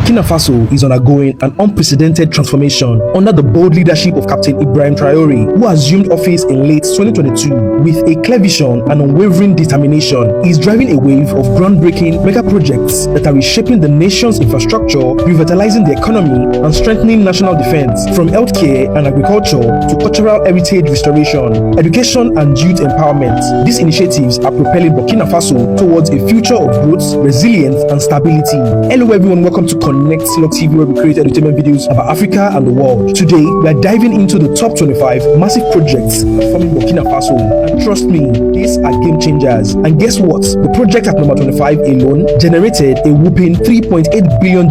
Burkina Faso is undergoing an unprecedented transformation under the bold leadership of Captain Ibrahim Traoré, who assumed office in late 2022 with a clear vision and unwavering determination. He is driving a wave of groundbreaking mega projects that are reshaping the nation's infrastructure, revitalizing the economy, and strengthening national defense, from healthcare and agriculture to cultural heritage restoration, education, and youth empowerment. These initiatives are propelling Burkina Faso towards a future of growth, resilience, and stability. Hello everyone, welcome to Connect TV, where we create entertainment videos about Africa and the world. Today, we are diving into the top 25 massive projects forming Burkina Faso. And trust me, these are game changers. And guess what? The project at number 25 alone generated a whopping $3.8 billion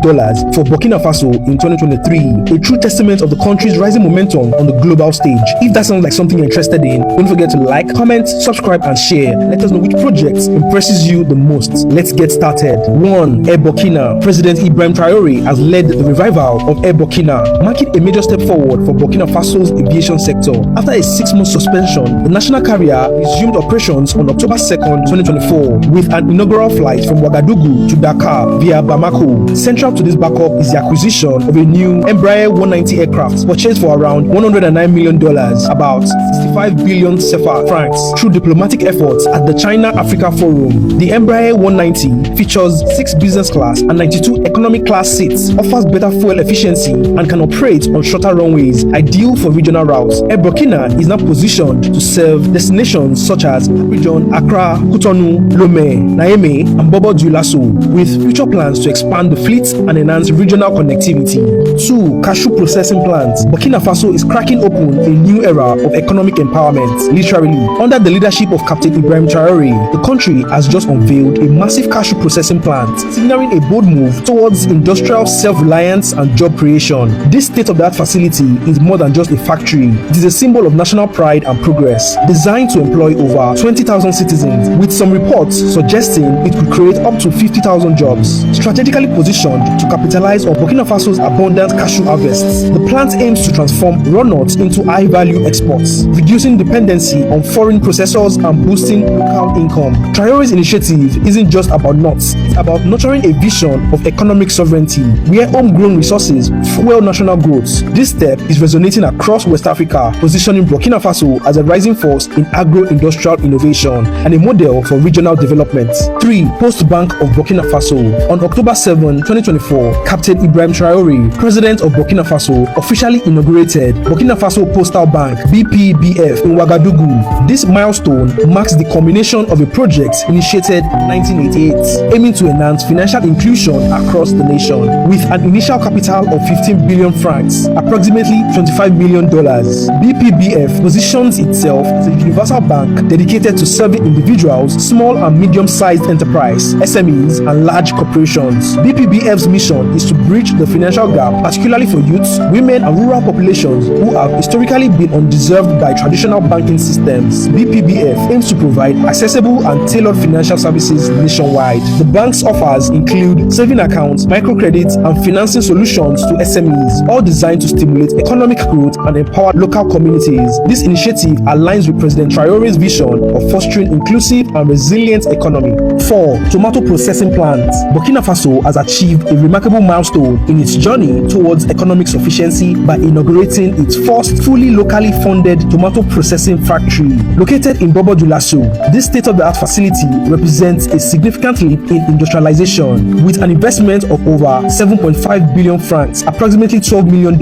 for Burkina Faso in 2023. A true testament of the country's rising momentum on the global stage. If that sounds like something you're interested in, don't forget to like, comment, subscribe, and share. Let us know which project impresses you the most. Let's get started. 1. Air Burkina. President Ibrahim Traoré has led the revival of Air Burkina, marking a major step forward for Burkina Faso's aviation sector. After a 6-month suspension, the national carrier resumed operations on October 2nd, 2024, with an inaugural flight from Ouagadougou to Dakar via Bamako. Central to this backup is the acquisition of a new Embraer 190 aircraft purchased for around $109 million, about 65 billion CFA francs, through diplomatic efforts at the China-Africa Forum. The Embraer 190 features 6 business class and 92 economic class seats, offers better fuel efficiency, and can operate on shorter runways, ideal for regional routes. Air Burkina is now positioned to serve destinations such as Abidjan, Accra, Cotonou, Lomé, Niamey, and Bobo Dioulasso, with future plans to expand the fleet and enhance regional connectivity. 2. Cashew processing plants. Burkina Faso is cracking open a new era of economic empowerment. Literally, under the leadership of Captain Ibrahim Traoré, the country has just unveiled a massive cashew processing plant, signaling a bold move towards industrial self-reliance and job creation. This state-of-the-art facility is more than just a factory. It is a symbol of national pride and progress, designed to employ over 20,000 citizens, with some reports suggesting it could create up to 50,000 jobs. Strategically positioned to capitalize on Burkina Faso's abundant cashew harvests, the plant aims to transform raw nuts into high-value exports, reducing dependency on foreign processors and boosting local income. Traoré's initiative isn't just about nuts, it's about nurturing a vision of economic sovereignty, where homegrown resources fuel national growth. This step is resonating across West Africa, positioning Burkina Faso as a rising force in agro-industrial innovation and a model for regional development. 3. Post Bank of Burkina Faso. On October 7, 2024, Captain Ibrahim Traoré, President of Burkina Faso, officially inaugurated Burkina Faso Postal Bank (BPBF) in Ouagadougou. This milestone marks the culmination of a project initiated in 1988, aiming to enhance financial inclusion across the nation. With an initial capital of 15 billion francs, approximately $25 million, BPBF positions itself as a universal bank dedicated to serving individuals, small and medium-sized enterprise, SMEs, and large corporations. BPBF's mission is to bridge the financial gap, particularly for youths, women, and rural populations who have historically been undeserved by traditional banking systems. BPBF aims to provide accessible and tailored financial services nationwide. The bank's offers include saving accounts, microcredits, and financing solutions to SMEs, all designed to stimulate economic growth and empower local communities. This initiative aligns with President Traoré's vision of fostering inclusive and resilient economy. 4. Tomato processing plants. Burkina Faso has achieved a remarkable milestone in its journey towards economic sufficiency by inaugurating its first fully locally funded tomato processing factory. Located in Bobo Dioulasso, this state-of-the-art facility represents a significant leap in industrialization, with an investment of over 7.5 billion francs, approximately $12 million.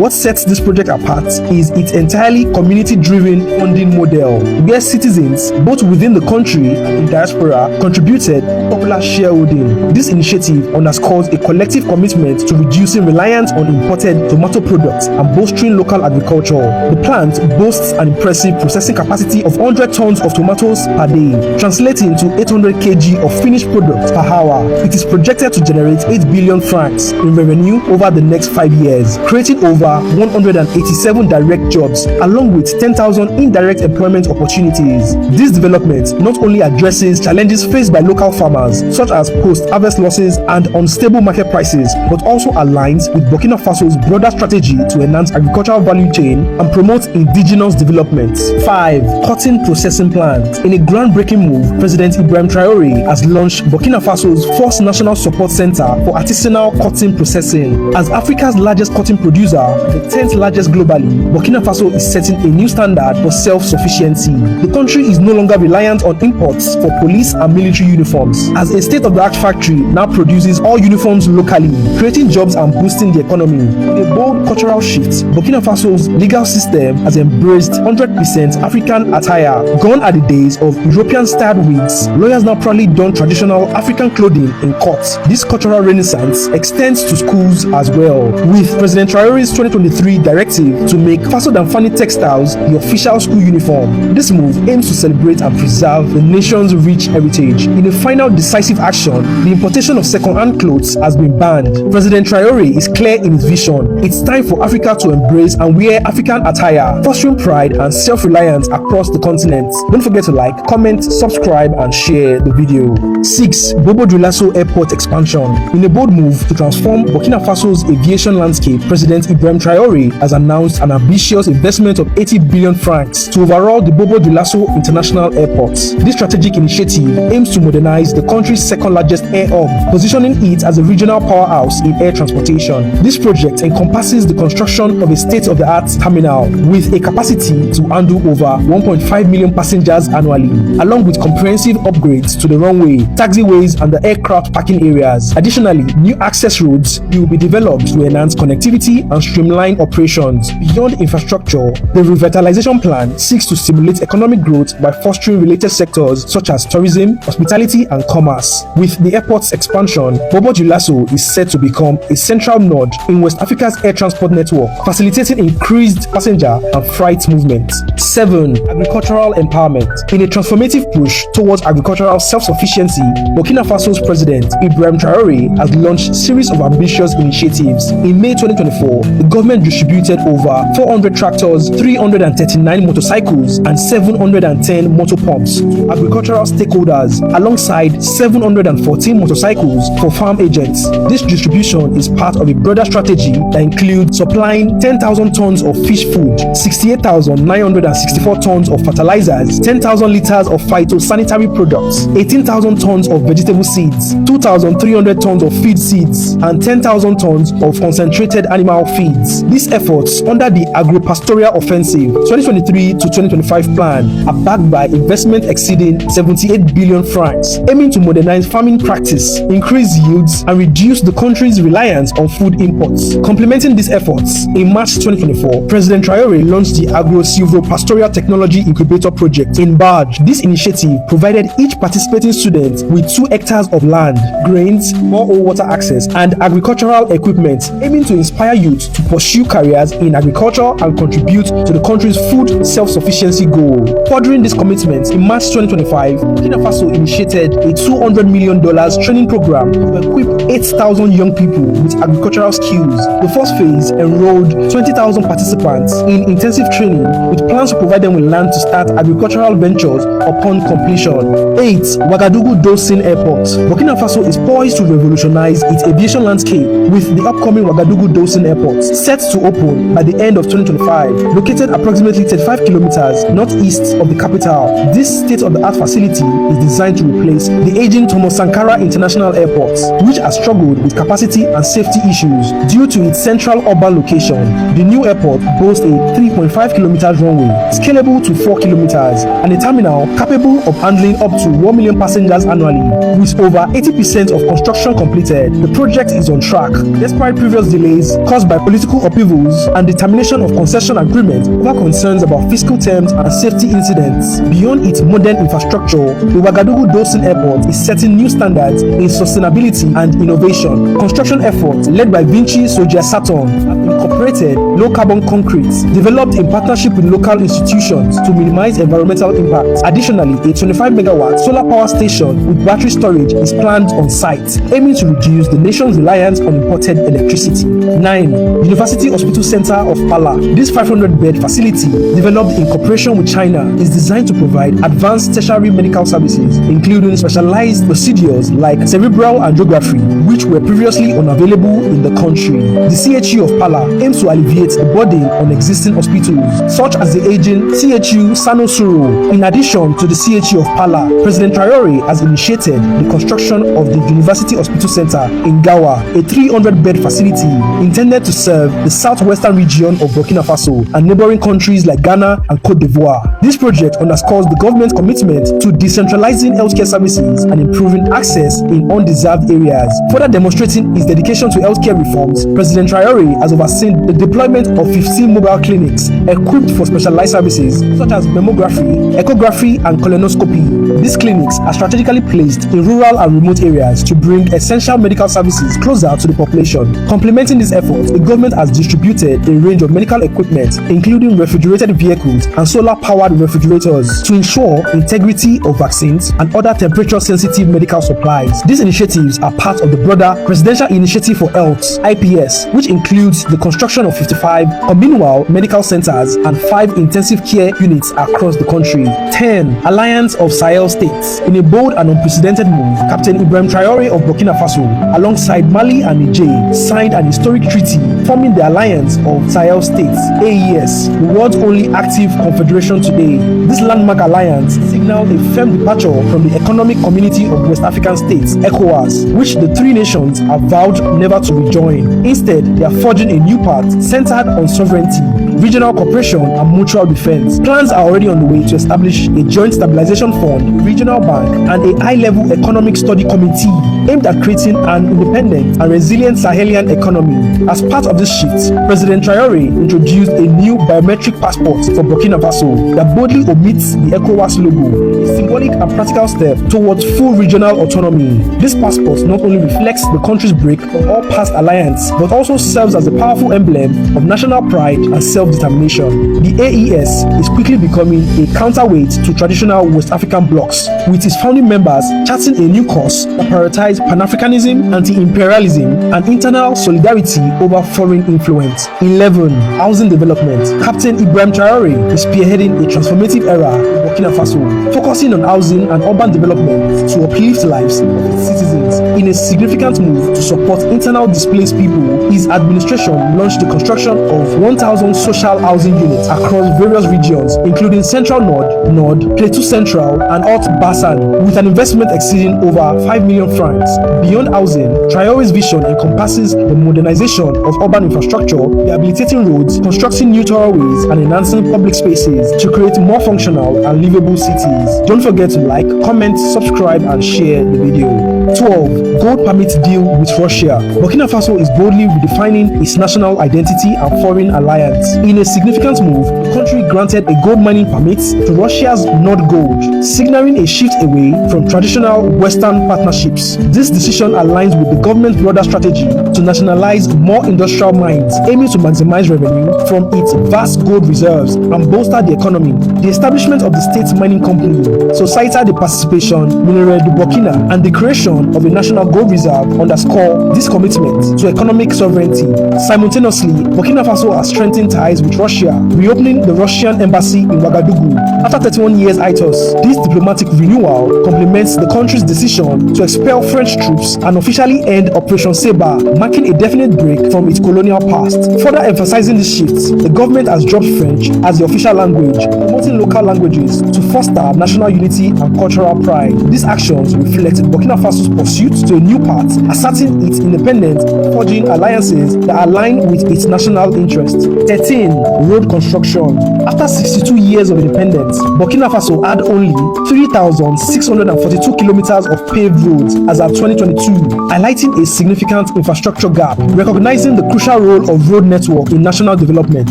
What sets this project apart is its entirely community-driven funding model, where citizens, both within the country and in diaspora, contributed popular shareholding. This initiative underscores a collective commitment to reducing reliance on imported tomato products and bolstering local agriculture. The plant boasts an impressive processing capacity of 100 tons of tomatoes per day, translating to 800 kg of finished products per hour. It is projected to generate 8 billion francs in revenue over the next 5 years, creating over 187 direct jobs along with 10,000 indirect employment opportunities. This development not only addresses challenges faced by local farmers such as post-harvest losses and unstable market prices, but also aligns with Burkina Faso's broader strategy to enhance agricultural value chain and promote indigenous development. 5. Cotton processing plant. In a groundbreaking move, President Ibrahim Traoré has launched Burkina Faso's first national support center for artisanal artisanal cotton processing. As Africa's largest cotton producer, the 10th largest globally, Burkina Faso is setting a new standard for self-sufficiency. The country is no longer reliant on imports for police and military uniforms, as a state-of-the-art factory now produces all uniforms locally, creating jobs and boosting the economy. With a bold cultural shift, Burkina Faso's legal system has embraced 100% African attire. Gone are the days of European-styled wigs. Lawyers now proudly don traditional African clothing in court. This cultural renaissance extends to schools as well, with President Traoré's 2023 directive to make Faso Damfani textiles the official school uniform. This move aims to celebrate and preserve the nation's rich heritage. In a final decisive action, the importation of second-hand clothes has been banned. President Traoré is clear in his vision. It's time for Africa to embrace and wear African attire, fostering pride and self-reliance across the continent. Don't forget to like, comment, subscribe, and share the video. 6. Bobo Dioulasso Airport expansion. In a bold move to transform Burkina Faso's aviation landscape, President Ibrahim Traoré has announced an ambitious investment of 80 billion francs to overhaul the Bobo Dioulasso International Airport. This strategic initiative aims to modernize the country's second-largest air hub, positioning it as a regional powerhouse in air transportation. This project encompasses the construction of a state-of-the-art terminal with a capacity to handle over 1.5 million passengers annually, along with comprehensive upgrades to the runway, taxiways, and the aircraft parking areas. Additionally, new access roads will be developed to enhance connectivity and streamline operations. Beyond infrastructure, the revitalization plan seeks to stimulate economic growth by fostering related sectors such as tourism, hospitality, and commerce. With the airport's expansion, Bobo Dioulasso is set to become a central node in West Africa's air transport network, facilitating increased passenger and freight movement. 7. Agricultural empowerment. In a transformative push towards agricultural self-sufficiency, Burkina Faso's President Ibrahim Traoré has launched a series of ambitious initiatives. In May 2024, the government distributed over 400 tractors, 339 motorcycles, and 710 motor pumps to agricultural stakeholders, alongside 714 motorcycles for farm agents. This distribution is part of a broader strategy that includes supplying 10,000 tons of fish food, 68,964 tons of fertilizers, 10,000 liters of phytosanitary products, 18,000 tons of vegetable seeds, 2,300 tons of feed seeds, and 10,000 tons of concentrated animal feeds. These efforts under the Agro-Pastoral Offensive 2023 to 2025 plan are backed by investment exceeding 78 billion francs, aiming to modernize farming practice, increase yields, and reduce the country's reliance on food imports. Complementing these efforts, in March 2024, President Traoré launched the Agro-Pastoral Technology Incubator Project in Barge. This initiative provided each participating student with 2 hectares of land, grains, borehole water access, and agricultural equipment, aiming to inspire youth to pursue careers in agriculture and contribute to the country's food self-sufficiency goal. Furthering this commitment, in March 2025, Burkina Faso initiated a $200 million training program to equip 8,000 young people with agricultural skills. The first phase enrolled 20,000 participants in intensive training, with plans to provide them with land to start agricultural ventures upon completion. 8. Ouagadougou Dosing Airport. Burkina Faso is poised to revolutionize its aviation landscape with the upcoming Ouagadougou Dosing Airport, set to open by the end of 2025. Located approximately 35 kilometers northeast of the capital, this state-of-the-art facility is designed to replace the aging Thomas Sankara International Airport, which has struggled with capacity and safety issues due to its central urban location. The new airport boasts a 3.5 kilometers runway, scalable to 4 kilometers, and a terminal capable of handling up to 1 million passengers annually. With over 80% of construction completed, the project is on track, despite previous delays caused by political upheavals and the termination of concession agreements over concerns about fiscal terms and safety incidents. Beyond its modern infrastructure, the Ouagadougou Dosing Airport is setting new standards in sustainability and innovation. Construction efforts led by Vinci Soja Saturn have incorporated low-carbon concrete, developed in partnership with local institutions to minimize environmental impact. Additionally, a 25-megawatt solar power station with battery storage is planned on site, aiming to reduce the nation's reliance on imported electricity. 9. University Hospital Center of Pala. This 500-bed facility, developed in cooperation with China, is designed to provide advanced tertiary medical services, including specialized procedures like cerebral angiography, which were previously unavailable in the country. The CHU of Pala aims to alleviate the burden on existing hospitals, such as the region CHU Sano Suro. In addition to the CHU of Pala, President Traoré has initiated the construction of the University Hospital Center in Gawa, a 300-bed facility intended to serve the southwestern region of Burkina Faso and neighboring countries like Ghana and Cote d'Ivoire. This project underscores the government's commitment to decentralizing healthcare services and improving access in undeserved areas. Further demonstrating his dedication to healthcare reforms, President Traoré has overseen the deployment of 15 mobile clinics equipped for specialized services such as mammography, echography, and colonoscopy. These clinics are strategically placed in rural and remote areas to bring essential medical services closer to the population. Complementing these efforts, the government has distributed a range of medical equipment, including refrigerated vehicles and solar-powered refrigerators, to ensure integrity of vaccines and other temperature-sensitive medical supplies. These initiatives are part of the broader Presidential Initiative for Health (IPS), which includes the construction of 55 communal medical centers and 5 intensive care units across the country. 10. Alliance of Sahel States. In a bold and unprecedented move, Captain Ibrahim Traoré of Burkina Faso, alongside Mali and Niger, signed an historic treaty forming the Alliance of Sahel States (AES), the world's only active confederation today. This landmark alliance signaled a firm departure from the Economic Community of West African States (ECOWAS), which the three nations have vowed never to rejoin. Instead, they are forging a new path centered on sovereignty, regional cooperation, and mutual defense. Plans are already on the way to establish a joint stabilization fund, regional bank, and a high-level economic study committee aimed at creating an independent and resilient Sahelian economy. As part of this shift, President Traoré introduced a new biometric passport for Burkina Faso that boldly omits the ECOWAS logo, a symbolic and practical step towards full regional autonomy. This passport not only reflects the country's break from all past alliance, but also serves as a powerful emblem of national pride and self-determination. The AES is quickly becoming a counterweight to traditional West African blocs, with its founding members charting a new course that prioritizes Pan-Africanism, anti-imperialism, and internal solidarity over foreign influence. 11. Housing development. Captain Ibrahim Traoré is spearheading a transformative era in Burkina Faso, focusing on housing and urban development to uplift lives of its citizens. In a significant move to support internal displaced people, his administration launched the construction of 1,000 social housing units across various regions, including Central Nord, Plateau Central, and Haute Bassan, with an investment exceeding over 5 million francs. Beyond housing, Traoré's vision encompasses the modernization of urban infrastructure, rehabilitating roads, constructing new tollways, and enhancing public spaces to create more functional and livable cities. Don't forget to like, comment, subscribe, and share the video. 12. Gold permit deal with Russia. Burkina Faso is boldly redefining its national identity and foreign alliance. In a significant move, the country granted a gold mining permit to Russia's Nord Gold, signaling a shift away from traditional Western partnerships. This decision aligns with the government's broader strategy to nationalize more industrial mines, aiming to maximize revenue from its vast gold reserves and bolster the economy. The establishment of the state mining company, Société de Participation Minérale du Burkina, and the creation of a national gold reserve underscore this commitment to economic sovereignty. Simultaneously, Burkina Faso has strengthened ties with Russia, reopening the Russian embassy in Ouagadougou. After 31 years hiatus, this diplomatic renewal complements the country's decision to expel French troops and officially end Operation Sabre, marking a definite break from its colonial past. Further emphasizing this shift, the government has dropped French as the official language, promoting local languages to foster national unity and cultural pride. These actions reflect Burkina Faso's pursuit to a new path, asserting its independence, forging alliances that align with its national interests. 13. Road construction. After 62 years of independence, Burkina Faso had only 3,642 kilometers of paved roads as of 2022, highlighting a significant infrastructure gap. Recognizing the crucial role of road network in national development,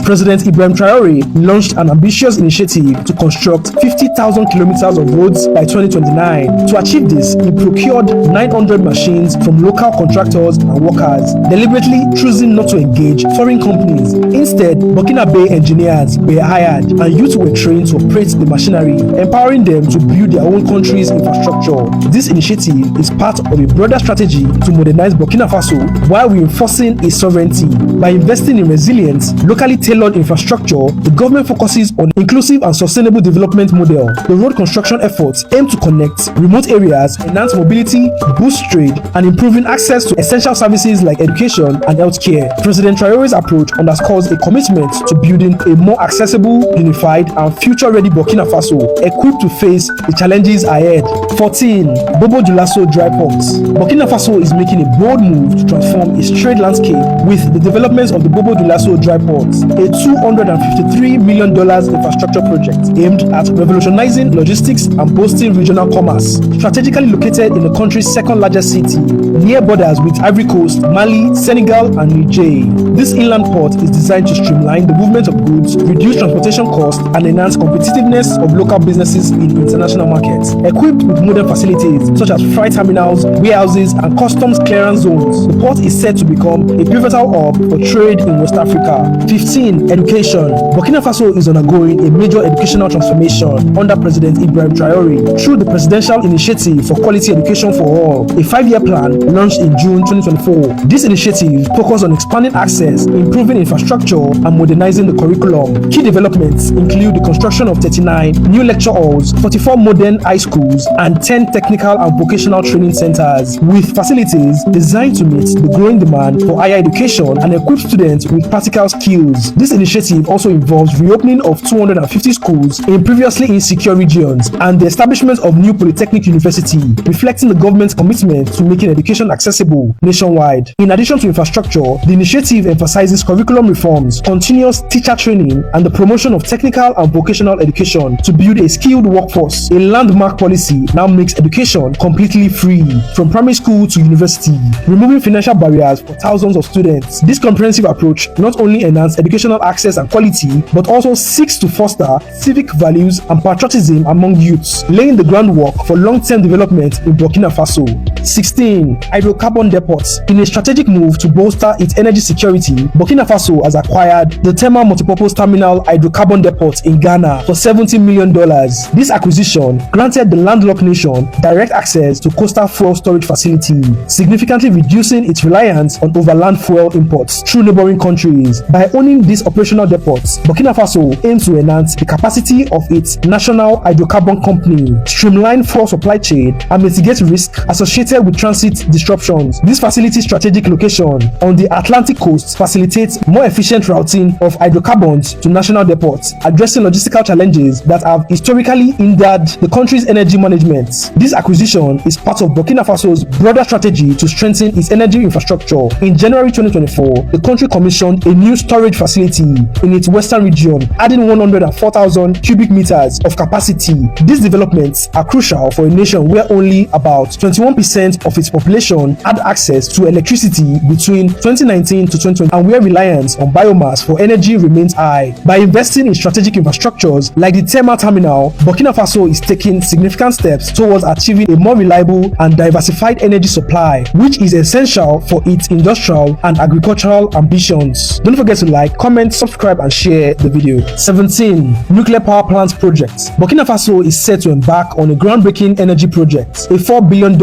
President Ibrahim Traoré launched an ambitious initiative to construct 50,000 kilometers of roads by 2029. To achieve this, he procured 900 machines from local contractors and workers, deliberately choosing not to engage foreign companies. Instead, Burkina Faso engineers were hired and youth were trained to operate the machinery, empowering them to build their own country's infrastructure. This initiative is part of a broader strategy to modernize Burkina Faso while reinforcing its sovereignty. By investing in resilient, locally tailored infrastructure, the government focuses on inclusive and sustainable development model. The road construction efforts aim to connect remote areas, enhance mobility, economy, boost trade, and improving access to essential services like education and healthcare. President Traoré's approach underscores a commitment to building a more accessible, unified, and future-ready Burkina Faso, equipped to face the challenges ahead. 14. Bobo Dioulasso Dry Ports. Burkina Faso is making a bold move to transform its trade landscape with the development of the Bobo Dioulasso Dry Ports, a $253 million infrastructure project aimed at revolutionizing logistics and boosting regional commerce. Strategically located in the country's second-largest city, near borders with Ivory Coast, Mali, Senegal, and Niger. This inland port is designed to streamline the movement of goods, reduce transportation costs, and enhance competitiveness of local businesses in international markets. Equipped with modern facilities such as freight terminals, warehouses, and customs clearance zones, the port is set to become a pivotal hub for trade in West Africa. 15. Education. Burkina Faso is undergoing a major educational transformation under President Ibrahim Traoré through the Presidential Initiative for Quality Education for All, a 5-year plan launched in June 2024. This initiative focuses on expanding access, improving infrastructure, and modernizing the curriculum. Key developments include the construction of 39 new lecture halls, 44 modern high schools, and 10 technical and vocational training centers, with facilities designed to meet the growing demand for higher education and equip students with practical skills. This initiative also involves reopening of 250 schools in previously insecure regions and the establishment of new polytechnic university, reflecting the government's commitment to making education accessible nationwide. In addition to infrastructure, the initiative emphasizes curriculum reforms, continuous teacher training, and the promotion of technical and vocational education to build a skilled workforce. A landmark policy now makes education completely free, from primary school to university, removing financial barriers for thousands of students. This comprehensive approach not only enhances educational access and quality, but also seeks to foster civic values and patriotism among youths, laying the groundwork for long-term development in Burkina Faso. 16. Hydrocarbon depots. In a strategic move to bolster its energy security, Burkina Faso has acquired the Tema Multipurpose Terminal Hydrocarbon Depot in Ghana for $70 million. This acquisition granted the landlocked nation direct access to coastal fuel storage facility, significantly reducing its reliance on overland fuel imports through neighboring countries. By owning these operational depots, Burkina Faso aims to enhance the capacity of its national hydrocarbon company, streamline fuel supply chain, and mitigate risk associated with transit disruptions. This facility's strategic location on the Atlantic coast facilitates more efficient routing of hydrocarbons to national depots, addressing logistical challenges that have historically hindered the country's energy management. This acquisition is part of Burkina Faso's broader strategy to strengthen its energy infrastructure. In January 2024, the country commissioned a new storage facility in its western region, adding 104,000 cubic meters of capacity. These developments are crucial for a nation where only about 21% of its population had access to electricity between 2019 to 2020, and where reliance on biomass for energy remains high. By investing in strategic infrastructures like the Tema Terminal, Burkina Faso is taking significant steps towards achieving a more reliable and diversified energy supply, which is essential for its industrial and agricultural ambitions. Don't forget to like, comment, subscribe, and share the video. 17. Nuclear power plants project. Burkina Faso is set to embark on a groundbreaking energy project, a $4 billion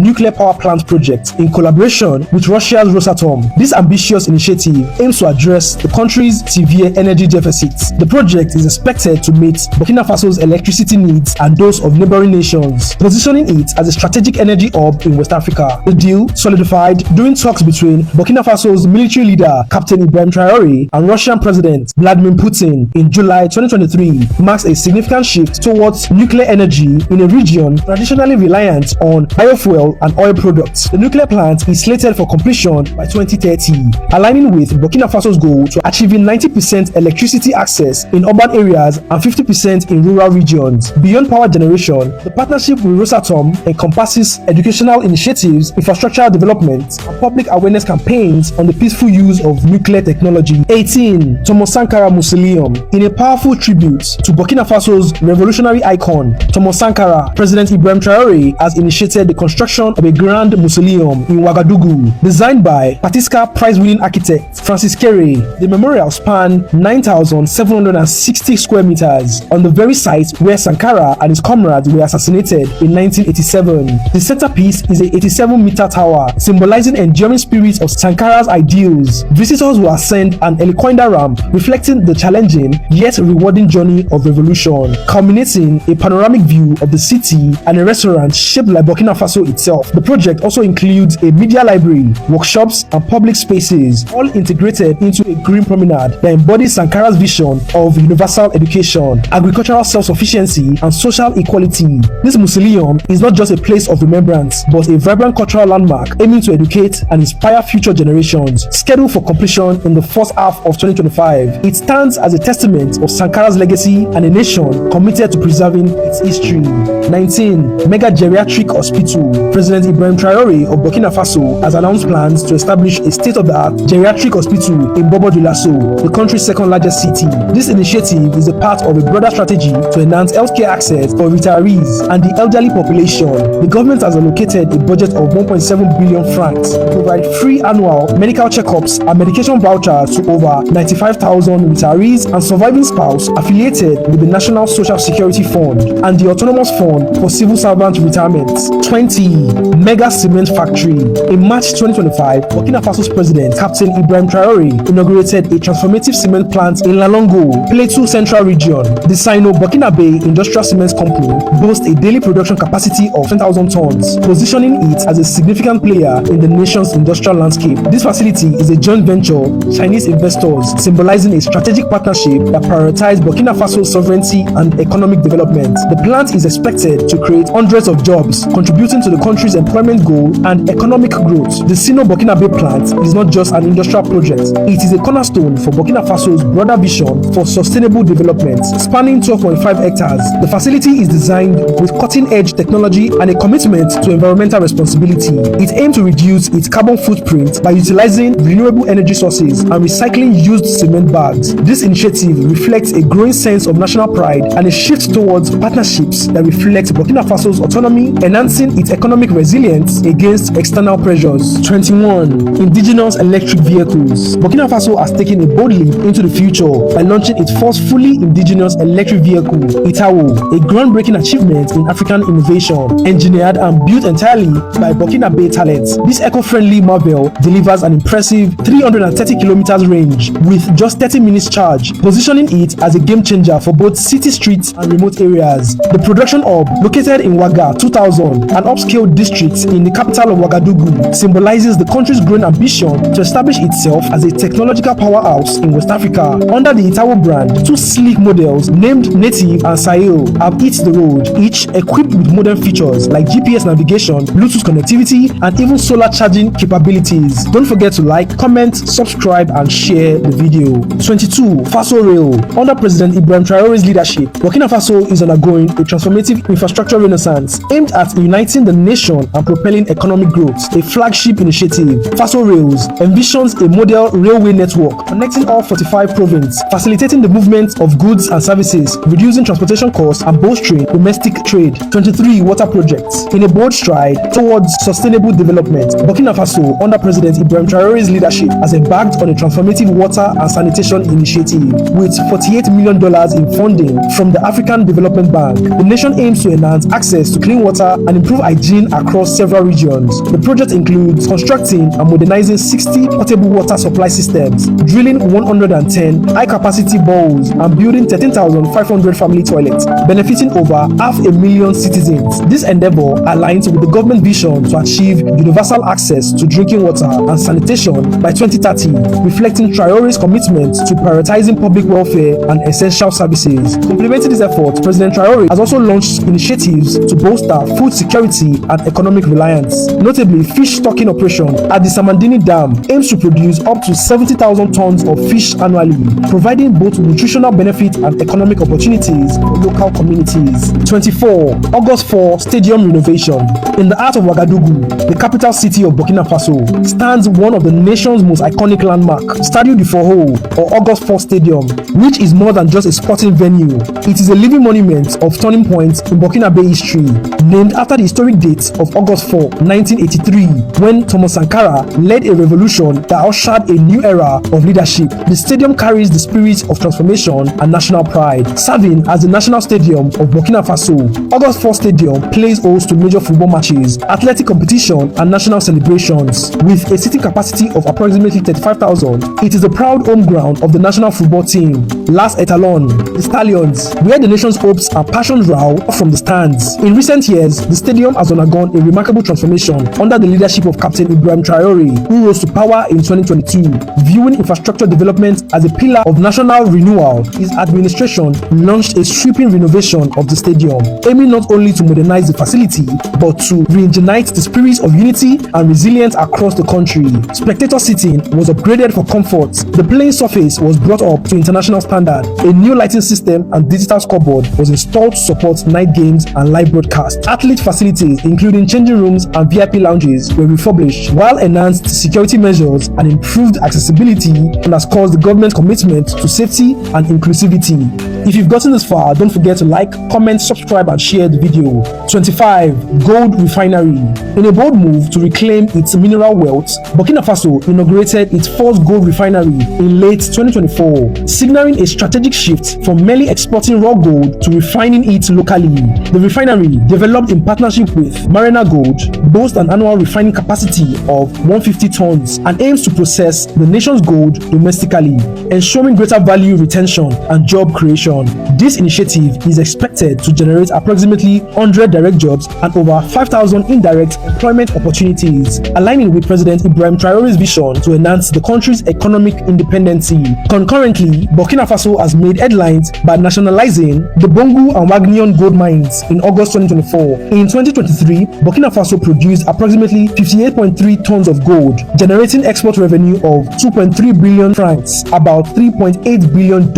nuclear power plant project in collaboration with Russia's Rosatom. This ambitious initiative aims to address the country's severe energy deficits. The project is expected to meet Burkina Faso's electricity needs and those of neighboring nations, positioning it as a strategic energy hub in West Africa. The deal, solidified during talks between Burkina Faso's military leader Captain Ibrahim Traoré and Russian President Vladimir Putin in July 2023, marks a significant shift towards nuclear energy in a region traditionally reliant on biofuel and oil products. The nuclear plant is slated for completion by 2030, aligning with Burkina Faso's goal to achieving 90% electricity access in urban areas and 50% in rural regions. Beyond power generation, the partnership with Rosatom encompasses educational initiatives, infrastructure development, and public awareness campaigns on the peaceful use of nuclear technology. 18. Thomas Sankara Mausoleum. In a powerful tribute to Burkina Faso's revolutionary icon, Thomas Sankara, President Ibrahim Traoré has initiated the construction of a grand mausoleum in Ouagadougou, designed by Patisca prize-winning architect Francis Kéré. The memorial spans 9,760 square meters on the very site where Sankara and his comrades were assassinated in 1987. The centerpiece is a 87-meter tower, symbolizing enduring spirits of Sankara's ideals. Visitors will ascend an helicoider ramp, reflecting the challenging yet rewarding journey of revolution, culminating a panoramic view of the city and a restaurant shaped like Burkina Faso itself. itself. The project also includes a media library, workshops, and public spaces, all integrated into a green promenade that embodies Sankara's vision of universal education, agricultural self-sufficiency, and social equality. This mausoleum is not just a place of remembrance, but a vibrant cultural landmark aiming to educate and inspire future generations. Scheduled for completion in the first half of 2025, it stands as a testament of Sankara's legacy and a nation committed to preserving its history. 19. Mega Geriatric Hospital. President Ibrahim Traoré of Burkina Faso has announced plans to establish a state-of-the-art geriatric hospital in Bobo-Dioulasso, the country's second largest city. This initiative is a part of a broader strategy to enhance healthcare access for retirees and the elderly population. The government has allocated a budget of 1.7 billion francs to provide free annual medical checkups and medication vouchers to over 95,000 retirees and surviving spouse affiliated with the National Social Security Fund and the Autonomous Fund for Civil Servant Retirement. 20. Mega Cement Factory. In March 2025, Burkina Faso's president, Captain Ibrahim Traoré, inaugurated a transformative cement plant in Lalongo, Plateau Central Region. The Sino-Burkinabe Industrial Cement Company boasts a daily production capacity of 10,000 tons, positioning it as a significant player in the nation's industrial landscape. This facility is a joint venture with Chinese investors, symbolizing a strategic partnership that prioritizes Burkina Faso's sovereignty and economic development. The plant is expected to create hundreds of jobs, contributing to the country's employment goal and economic growth. The Sino-Burkinabe plant is not just an industrial project, it is a cornerstone for Burkina Faso's broader vision for sustainable development. Spanning 12.5 hectares, the facility is designed with cutting-edge technology and a commitment to environmental responsibility. It aims to reduce its carbon footprint by utilizing renewable energy sources and recycling used cement bags. This initiative reflects a growing sense of national pride and a shift towards partnerships that reflect Burkina Faso's autonomy, enhancing its economic resilience against external pressures. 21. Indigenous electric vehicles. Burkina Faso has taken a bold leap into the future by launching its first fully indigenous electric vehicle, Itawo, a groundbreaking achievement in African innovation, engineered and built entirely by Burkinabe talents. This eco-friendly marvel delivers an impressive 330 kilometers range with just 30 minutes charge, positioning it as a game changer for both city streets and remote areas. The production hub, located in Ouaga 2000, an upscale district in the capital of Ouagadougou, symbolizes the country's growing ambition to establish itself as a technological powerhouse in West Africa. Under the Itawo brand, two sleek models named Native and Sahel have hit the road, each equipped with modern features like GPS navigation, Bluetooth connectivity, and even solar charging capabilities. Don't forget to like, comment, subscribe, and share the video. 22. Faso Rail. Under President Ibrahim Traoré's leadership, Burkina Faso is undergoing a transformative infrastructure renaissance aimed at uniting the nation and propelling economic growth. A flagship initiative, Faso Rails, envisions a model railway network connecting all 45 provinces, facilitating the movement of goods and services, reducing transportation costs, and bolstering domestic trade. 23. Water projects. In a bold stride towards sustainable development, Burkina Faso, under President Ibrahim Traoré's leadership, has embarked on a transformative water and sanitation initiative with $48 million in funding from the African Development Bank. The nation aims to enhance access to clean water and improve hygiene across several regions. The project includes constructing and modernizing 60 potable water supply systems, drilling 110 high-capacity boreholes, and building 13,500 family toilets, benefiting over 500,000 citizens. This endeavor aligns with the government vision to achieve universal access to drinking water and sanitation by 2030, reflecting Traoré's commitment to prioritizing public welfare and essential services. Complementing this effort, President Traoré has also launched initiatives to bolster food security and economic reliance. Notably, fish stocking operation at the Samandini Dam aims to produce up to 70,000 tons of fish annually, providing both nutritional benefit and economic opportunities for local communities. 24. August 4 Stadium Renovation. In the heart of Ouagadougou, the capital city of Burkina Faso, stands one of the nation's most iconic landmarks, Stadio du Foro, or August 4 Stadium, which is more than just a sporting venue. It is a living monument of turning points in Burkinabe history, named after the historic date of August 4, 1983, when Thomas Sankara led a revolution that ushered a new era of leadership. The stadium carries the spirit of transformation and national pride, serving as the national stadium of Burkina Faso. August 4 Stadium plays host to major football matches, athletic competition, and national celebrations. With a seating capacity of approximately 35,000, it is the proud home ground of the national football team, Las Etalon, the Stallions, where the nation's hopes and passions roar from the stands. In recent years, the stadium has undergone a remarkable transformation under the leadership of Captain Ibrahim Traoré, who rose to power in 2022. Viewing infrastructure development as a pillar of national renewal, his administration launched a sweeping renovation of the stadium, aiming not only to modernize the facility, but to reignite the spirit of unity and resilience across the country. Spectator seating was upgraded for comfort. The playing surface was brought up to international standard. A new lighting system and digital scoreboard was installed to support night games and live broadcast. Athlete facilities, including changing rooms and VIP lounges, were refurbished, while enhanced security measures and improved accessibility underscores the government's commitment to safety and inclusivity. If you've gotten this far, don't forget to like, comment, subscribe, and share the video. 25. Gold Refinery. In a bold move to reclaim its mineral wealth, Burkina Faso inaugurated its first gold refinery in late 2024, signaling a strategic shift from merely exporting raw gold to refining it locally. The refinery, developed in partnership with Marina Gold, boasts an annual refining capacity of 150 tons and aims to process the nation's gold domestically, ensuring greater value retention and job creation. This initiative is expected to generate approximately 100 direct jobs and over 5,000 indirect employment opportunities, aligning with President Ibrahim Traoré's vision to enhance the country's economic independence. Concurrently, Burkina Faso has made headlines by nationalizing the Bongo and Wagnion gold mines in August 2024. In 2023, Burkina Faso produced approximately 58.3 tons of gold, generating export revenue of 2.3 billion francs, about $3.8 billion.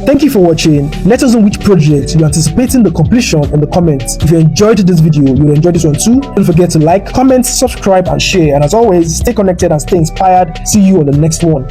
Thank you for watching. Let us know which project you're anticipating the completion in the comments. If you enjoyed this video, you'll enjoy this one too. Don't forget to like, comment, subscribe, and share. And as always, stay connected and stay inspired. See you on the next one.